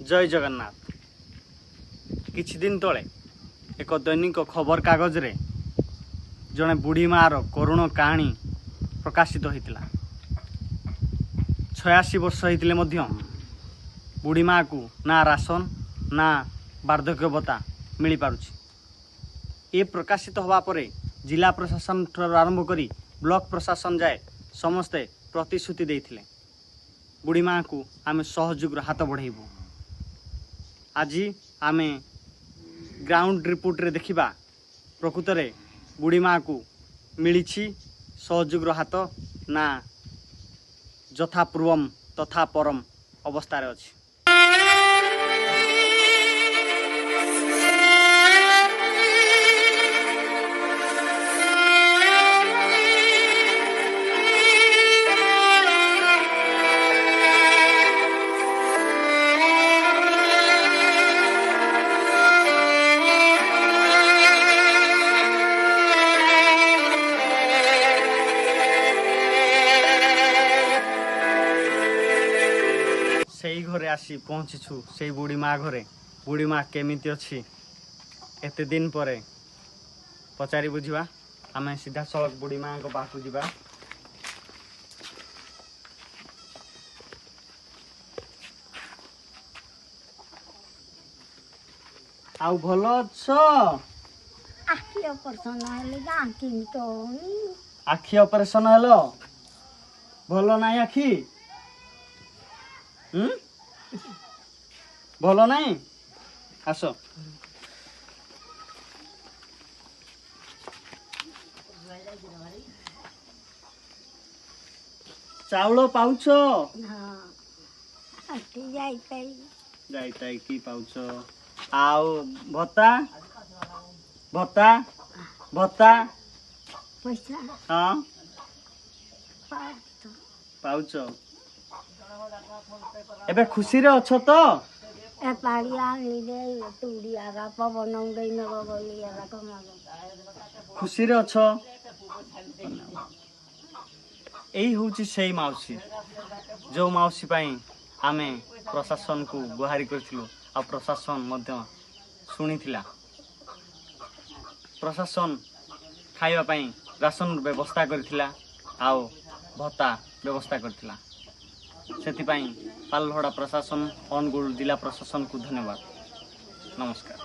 जय जगन्नाथ। किछि दिन तले एक दैनिक खबर कागज रे जड़े बुढ़ी मार करुण कहानी प्रकाशित होता। 86 वर्ष होते बुढ़ी माँ को ना राशन ना वार्धक्य भत्ता मिल पारुछि। ये प्रकाशित होगा पर जिला प्रशासन आरंभ करी ब्लॉक प्रशासन जाए समस्ते प्रतिश्रुति देते बुढ़ी माँ को आम सहयोग हाथ बढ़ेबू। आज आम ग्राउंड रिपोर्ट रे देखिबा प्रकृत रे बुढ़ी माँ को मिली सहयोग हाथ ना यथा पूर्वम तथा परम अवस्था रे अछि। से घरे आसी पहुँचीछु से बुढ़ी माँ घरे। बुढ़ी माँ केमिति अच्छी एते दिन पर पचारि बुझा आम सीधा सड़क बुढ़ी माँ पाखु जा। आउ भल अछ? आखि ऑपरेशन हेलो भल नाई आखि भल नाई आस चाउल पाउछ जाई की पाउछ आउ भत्ता भत्ता भत्ता हाँ पाउछ एबे खुशी रे अछ तो खुशी रे अछ। यही हूँ से माउसी जो माउसी पाई आमे प्रशासन को गुहारी करथिलु आ प्रशासन मध्य शुणिथिला। प्रशासन खाइबा पाई राशन व्यवस्था करथिला आ भत्ता व्यवस्था करथिला। सेति पाई पालहड़ा प्रशासन अनुगुल जिला प्रशासन को धन्यवाद। नमस्कार।